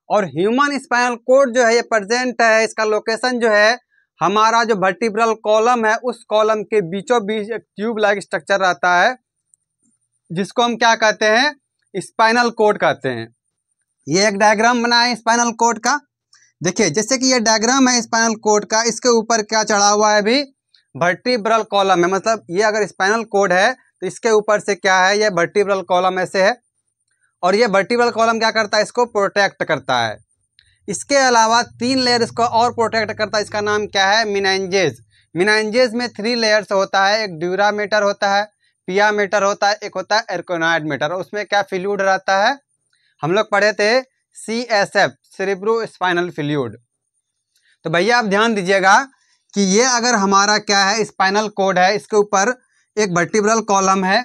और human spinal cord जो है ये प्रेजेंट है, इसका लोकेशन जो है हमारा जो वर्टिब्रल कॉलम है उस कॉलम के बीचों बीच एक ट्यूब लाइक स्ट्रक्चर रहता है जिसको हम क्या कहते हैं, स्पाइनल कोड कहते हैं। ये एक डायग्राम बना है स्पाइनल कोड का। देखिए जैसे कि ये डायग्राम है स्पाइनल कोड का, इसके ऊपर क्या चढ़ा हुआ है अभी, वर्टिब्रल कॉलम है। मतलब ये अगर स्पाइनल कोड है तो इसके ऊपर से क्या है, ये वर्टिब्रल कॉलम ऐसे है और ये वर्टिब्रल कॉलम क्या करता है, इसको प्रोटेक्ट करता है। इसके अलावा 3 लेयर इसको और प्रोटेक्ट करता है, इसका नाम क्या है, मेनिंजेस। मेनिंजेस में 3 लेयर्स होता है, एक ड्यूरामेटर होता है, पिया मेटर होता है, एक होता है एर्कोनॉइड मेटर। उसमें क्या फ्लूइड रहता है, हम लोग पढ़े थे CSF, सेरेब्रोस्पाइनल फ्लूइड। तो भैया आप ध्यान दीजिएगा कि ये अगर हमारा क्या है स्पाइनल कोड है, इसके ऊपर एक वर्टिब्रल कॉलम है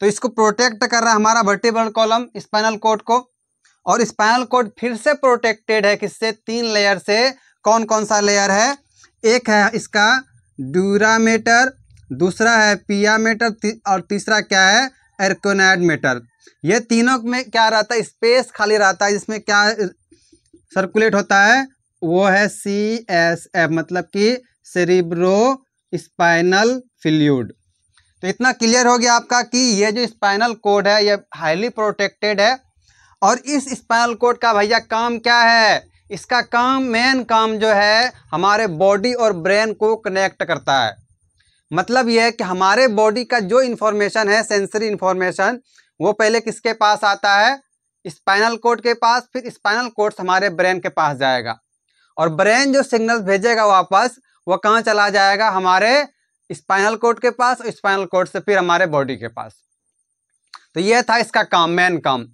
तो इसको प्रोटेक्ट कर रहा है हमारा वर्टिब्रल कॉलम स्पाइनल कोड को। और स्पाइनल कोड फिर से प्रोटेक्टेड है किससे, 3 लेयर से। कौन कौन सा लेयर है, एक है इसका ड्यूरामेटर, दूसरा है पिया मेटर और तीसरा क्या है, एर्कोनॉइड मेटर। ये तीनों में क्या रहता है, स्पेस खाली रहता है जिसमें क्या सर्कुलेट होता है, वो है CSF, मतलब कि सेरिब्रो स्पाइनल फ्लूइड। तो इतना क्लियर हो गया आपका कि ये जो स्पाइनल कोड है ये हाईली प्रोटेक्टेड है। और इस स्पाइनल कोड का भैया काम क्या है, इसका काम, मेन काम जो है हमारे बॉडी और ब्रेन को कनेक्ट करता है। मतलब ये है कि हमारे बॉडी का जो इन्फॉर्मेशन है, सेंसरी इन्फॉर्मेशन, वो पहले किसके पास आता है, स्पाइनल कोड के पास, फिर स्पाइनल कोड हमारे ब्रेन के पास जाएगा और ब्रेन जो सिग्नल भेजेगा वापस वो कहाँ चला जाएगा, हमारे स्पाइनल कोड के पास, स्पाइनल कोड से फिर हमारे बॉडी के पास। तो ये था इसका काम, मेन काम।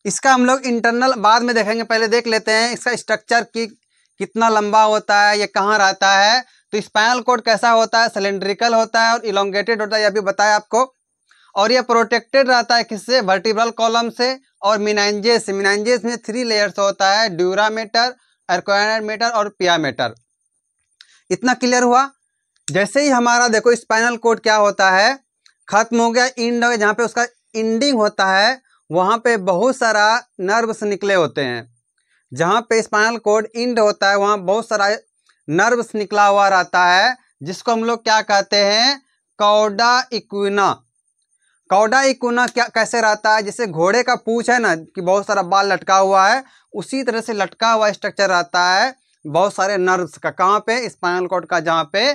इसका हम लोग इंटरनल बाद में देखेंगे, पहले देख लेते हैं इसका स्ट्रक्चर की कितना लंबा होता है, ये कहाँ रहता है। तो स्पाइनल कोड कैसा होता है, सिलेंड्रिकल होता है और इलोंगेटेड होता है, ये अभी बताया आपको। और ये प्रोटेक्टेड रहता है किससे, वर्टिब्रल कॉलम से और मेनिंजेस से। मेनिंजेस में 3 लेयर्स होता है, ड्यूरामेटर, एर्कोनॉइड मेटर और पिया मेटर। इतना क्लियर हुआ। जैसे ही हमारा देखो स्पाइनल कोड क्या होता है, खत्म हो गया, इंड हो गया, जहाँ पे उसका इंडिंग होता है वहाँ पे बहुत सारा नर्व्स निकले होते हैं। जहाँ पे स्पाइनल कोड इंड होता है वहाँ बहुत सारा नर्व्स निकला हुआ रहता है जिसको हम लोग क्या कहते हैं, कॉडा इक्विना। कॉडा इक्विना क्या कैसे रहता है, जैसे घोड़े का पूंछ है ना कि बहुत सारा बाल लटका हुआ है, उसी तरह से लटका हुआ स्ट्रक्चर रहता है बहुत सारे नर्व्स का। कहाँ पे, स्पाइनल कोड का, जहाँ पे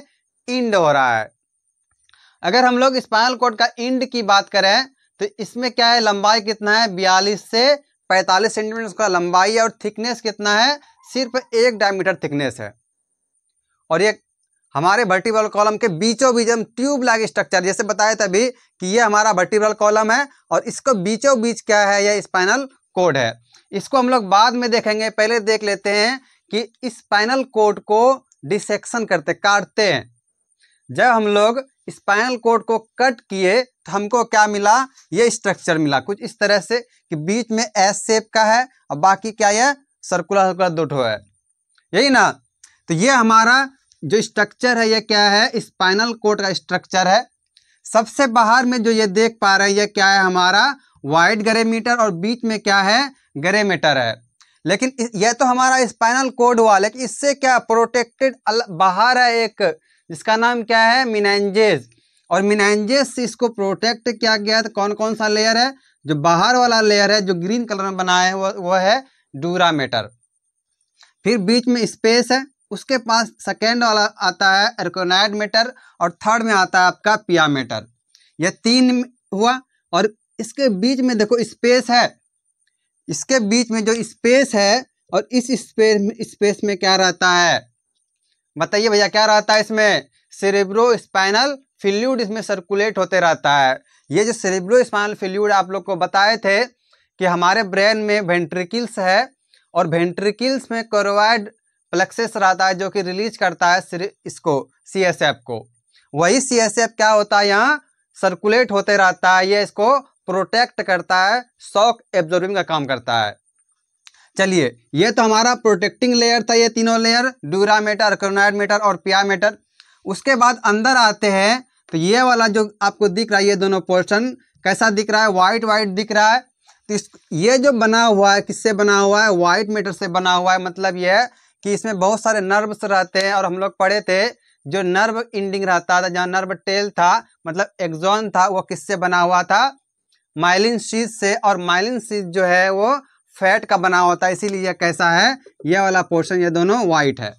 इंड हो रहा है। अगर हम लोग स्पाइनल कोड का इंड की बात करें तो इसमें क्या है, लंबाई कितना है, 42 से 45 सेंटीमीटर उसका लंबाई है और थिकनेस कितना है, सिर्फ 1 डायमीटर थिकनेस है। और ये हमारे वर्टिब्रल कॉलम के बीचों बीच हम ट्यूब लाइक स्ट्रक्चर, जैसे बताया था अभी कि ये हमारा वर्टिब्रल कॉलम है और इसको बीचों बीच क्या है, ये स्पाइनल कोड है। इसको हम लोग बाद में देखेंगे, पहले देख लेते हैं कि स्पाइनल कोड को डिसेक्शन करते, काटते हैं। जब हम लोग स्पाइनल कोड को कट किए तो हमको क्या मिला, ये स्ट्रक्चर मिला कुछ इस तरह से कि बीच में एस शेप का है और बाकी क्या है, सर्कुलर सर्कुलर 2 ठो है, यही ना। तो ये हमारा जो स्ट्रक्चर है ये क्या है, स्पाइनल कोड का स्ट्रक्चर है। सबसे बाहर में जो ये देख पा रहे हैं ये क्या है, हमारा वाइट ग्रेमीटर और बीच में क्या है, ग्रेमीटर है। लेकिन ये तो हमारा स्पाइनल कोड हुआ, लेकिन इससे क्या प्रोटेक्टेड बाहर है एक, जिसका नाम क्या है, मेनिंजेस। और मेनिंजेस से इसको प्रोटेक्ट किया गया। तो कौन कौन सा लेयर है, जो बाहर वाला लेयर है जो ग्रीन कलर में बना है वो है ड्यूरामेटर। फिर बीच में स्पेस है, उसके पास सेकेंड वाला आता है एर्कोनॉइड मेटर और थर्ड में आता है आपका पिया मेटर। यह 3 हुआ। और इसके बीच में देखो स्पेस है, इसके बीच में जो स्पेस है और इस स्पेस में क्या रहता है, बताइए भैया क्या रहता है इसमें, सेरेब्रोस्पाइनल फ्लूइड इसमें सर्कुलेट होते रहता है। ये जो सेरेब्रोस्पाइनल फ्लूइड आप लोग को बताए थे कि हमारे ब्रेन में वेंट्रिकल्स है और वेंट्रिकल्स में कोरोइड प्लेक्सस रहता है जो कि रिलीज करता है इसको CSF को। वही CSF क्या होता है, यहाँ सर्कुलेट होते रहता है, ये इसको प्रोटेक्ट करता है, शॉक एब्जॉर्बिंग का काम करता है। चलिए ये तो हमारा प्रोटेक्टिंग लेयर था, ये तीनों लेयर ड्यूरामेटर, एर्कोनॉइड मेटर और पिया मेटर। उसके बाद अंदर आते हैं तो ये वाला जो आपको दिख रहा है, ये दोनों पोर्शन कैसा दिख रहा है, वाइट वाइट दिख रहा है। तो ये जो बना हुआ है किससे बना हुआ है, व्हाइट मैटर से बना हुआ है। मतलब ये है कि इसमें बहुत सारे नर्व्स रहते हैं, और हम लोग पढ़े थे जो नर्व इंडिंग रहता था, जहाँ नर्व टेल था मतलब एक्सॉन था, वो किससे बना हुआ था, माइलिन शीथ से। और माइलिन शीथ जो है वो फैट का बना होता है, इसीलिए कैसा है, ये वाला पोर्शन ये दोनों व्हाइट है।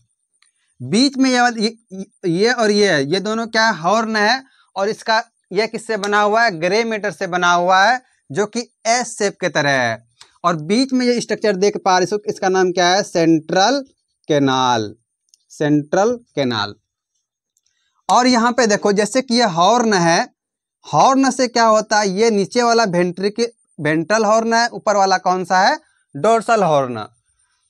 बीच में ये और ये दोनों क्या है, हॉर्न है, और इसका ये किससे बना हुआ है, ग्रे मैटर से बना हुआ है, जो कि एस शेप के तरह है। और बीच में ये स्ट्रक्चर देख पा रहे हो, इसका नाम क्या है, सेंट्रल कैनाल, सेंट्रल कैनाल। और यहाँ पे देखो जैसे कि ये हॉर्न है, हॉर्न से क्या होता है, ये नीचे वाला वेंट्रल हॉर्न है, ऊपर वाला कौन सा है, डोर्सल हॉर्न।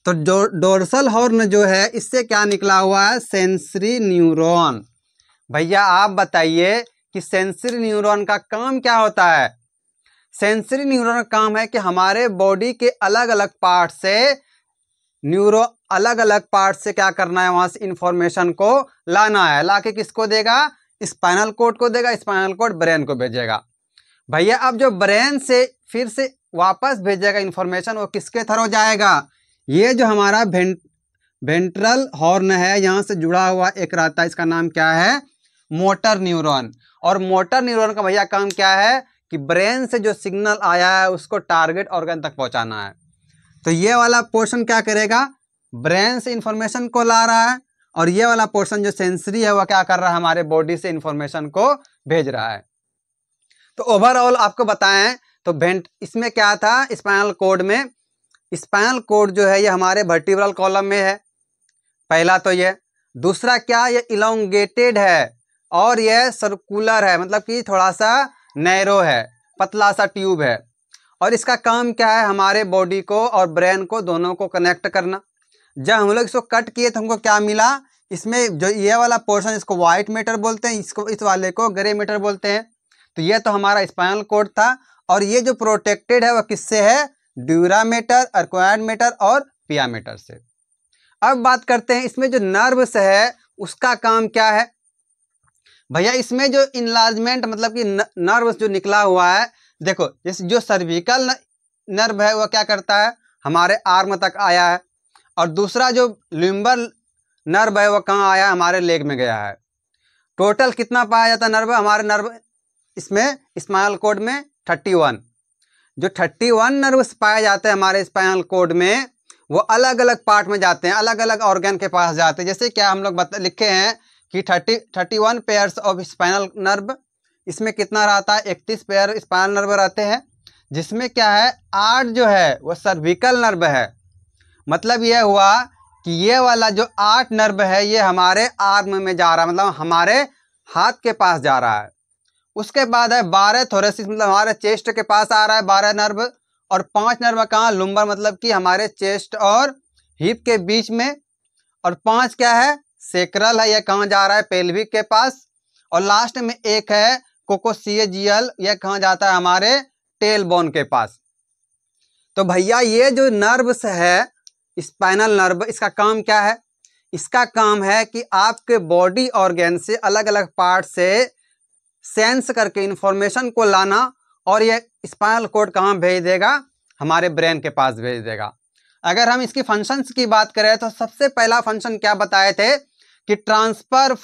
तो डोर्सल हॉर्न जो है इससे क्या निकला हुआ है, सेंसरी न्यूरॉन। भैया आप बताइए कि सेंसरी न्यूरॉन का काम क्या होता है। सेंसरी न्यूरॉन का काम है कि हमारे बॉडी के अलग अलग पार्ट से अलग अलग पार्ट से क्या करना है, वहां से इंफॉर्मेशन को लाना है। लाके किसको देगा, स्पाइनल कोड को देगा, स्पाइनल कोड ब्रेन को भेजेगा। भैया अब जो ब्रेन से फिर से वापस भेजेगा इंफॉर्मेशन, वो किसके थ्रू जाएगा, ये जो हमारा वेंट्रल हॉर्न है यहाँ से जुड़ा हुआ एक रहता है, इसका नाम क्या है, मोटर न्यूरॉन। और मोटर न्यूरॉन का भैया काम क्या है कि ब्रेन से जो सिग्नल आया है उसको टारगेट ऑर्गन तक पहुंचाना है। तो ये वाला पोर्शन क्या करेगा, ब्रेन से इंफॉर्मेशन को ला रहा है, और ये वाला पोर्शन जो सेंसरी है वह क्या कर रहा है, हमारे बॉडी से इंफॉर्मेशन को भेज रहा है। तो ओवरऑल आपको बताएं तो इसमें क्या था, स्पाइनल कोड में, स्पाइनल कोड जो है ये हमारे वर्टिब्रल कॉलम में है, पहला तो ये। दूसरा क्या, ये इलोंगेटेड है और ये सर्कुलर है, मतलब कि थोड़ा सा नैरो है, पतला सा ट्यूब है। और इसका काम क्या है, हमारे बॉडी को और ब्रेन को दोनों को कनेक्ट करना। जब हम लोग इसको कट किए तो हमको क्या मिला, इसमें जो ये वाला पोर्शन इसको व्हाइट मैटर बोलते हैं, इसको इस वाले को ग्रे मैटर बोलते हैं। तो ये तो हमारा स्पाइनल कोड था, और ये जो प्रोटेक्टेड है वह किससे है, ड्यूरा मैटर, अर्क्वायड मैटर और पिया मैटर से। अब बात करते हैं इसमें जो नर्व्स है उसका काम क्या है। भैया इसमें जो इनलार्जमेंट मतलब कि नर्व्स जो निकला हुआ है, देखो जैसे जो सर्विकल नर्व है वह क्या करता है, हमारे आर्म तक आया है, और दूसरा जो लिम्बर नर्व है वह कहाँ आया, हमारे लेग में गया है। टोटल कितना पाया जाता है नर्व, हमारे नर्व इसमें स्पाइनल कोड में 31। जो 31 नर्व्स पाए जाते हैं हमारे स्पाइनल कोड में, वो अलग अलग पार्ट में जाते हैं, अलग अलग ऑर्गन के पास जाते हैं। जैसे क्या हम लोग लिखे हैं कि 31 पेयर्स ऑफ स्पाइनल नर्व, इसमें कितना रहता है, 31 पेयर स्पाइनल नर्व रहते हैं, जिसमें क्या है 8 जो है वो सर्विकल नर्व है। मतलब ये हुआ कि ये वाला जो 8 नर्व है ये हमारे आर्म में जा रहा है, मतलब हमारे हाथ के पास जा रहा है। उसके बाद है 12 थोरेसिस, मतलब हमारे चेस्ट के पास आ रहा है 12 नर्व, और 5 नर्व कहाँ, लुम्बर, मतलब कि हमारे चेस्ट और हिप के बीच में, और 5 क्या है, सेक्रल है, यह कहाँ जा रहा है, पेल्विक के पास, और लास्ट में एक है कोकोसिएजियल, यह कहाँ जाता है, हमारे टेल बोन के पास। तो भैया ये जो नर्व्स है स्पाइनल नर्व, इसका काम क्या है, इसका काम है कि आपके बॉडी ऑर्गन से अलग अलग पार्ट से सेंस करके इंफॉर्मेशन को लाना, और ये स्पाइनल कोड कहाँ भेज देगा, हमारे ब्रेन के पास भेज देगा। अगर हम इसकी फंक्शंस की बात करें तो सबसे पहला फंक्शन क्या बताए थे कि transfer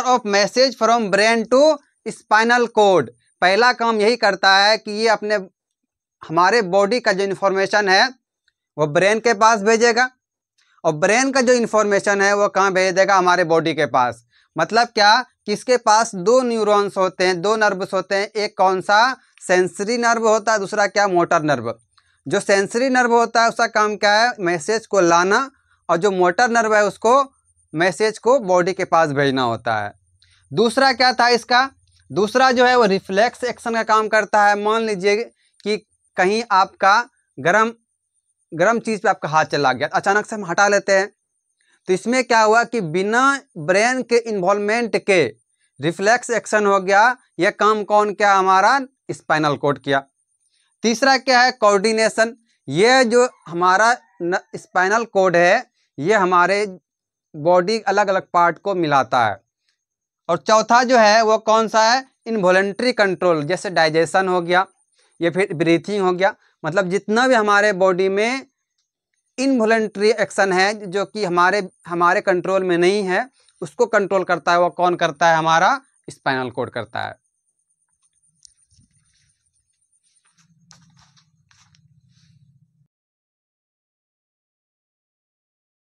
of message from brain to spinal cord. पहला काम यही करता है कि ये अपने हमारे बॉडी का जो इन्फॉर्मेशन है वो ब्रेन के पास भेजेगा, और ब्रेन का जो इन्फॉर्मेशन है वो कहाँ भेज देगा, हमारे बॉडी के पास। मतलब क्या कि इसके पास 2 न्यूरॉन्स होते हैं, 2 नर्व्स होते हैं, एक कौन सा, सेंसरी नर्व होता है, दूसरा क्या, मोटर नर्व। जो सेंसरी नर्व होता है उसका काम क्या है, मैसेज को लाना, और जो मोटर नर्व है उसको मैसेज को बॉडी के पास भेजना होता है। दूसरा क्या था इसका, दूसरा जो है वो रिफ्लेक्स एक्शन का काम करता है। मान लीजिए कि कहीं आपका गरम चीज़ पे आपका हाथ चला गया, अचानक से हम हटा लेते हैं, तो इसमें क्या हुआ कि बिना ब्रेन के इन्वॉल्वमेंट के रिफ्लेक्स एक्शन हो गया। यह काम कौन किया, हमारा स्पाइनल कोड किया। तीसरा क्या है, कोऑर्डिनेशन। ये जो हमारा स्पाइनल कोड है ये हमारे बॉडी अलग अलग पार्ट को मिलाता है। और चौथा जो है वो कौन सा है, इनवॉलेंट्री कंट्रोल, जैसे डाइजेशन हो गया, या फिर ब्रीथिंग हो गया। मतलब जितना भी हमारे बॉडी में इनवॉलंटरी एक्शन है जो कि हमारे कंट्रोल में नहीं है, उसको कंट्रोल करता है वो कौन करता है? हमारा स्पाइनल कॉर्ड करता है।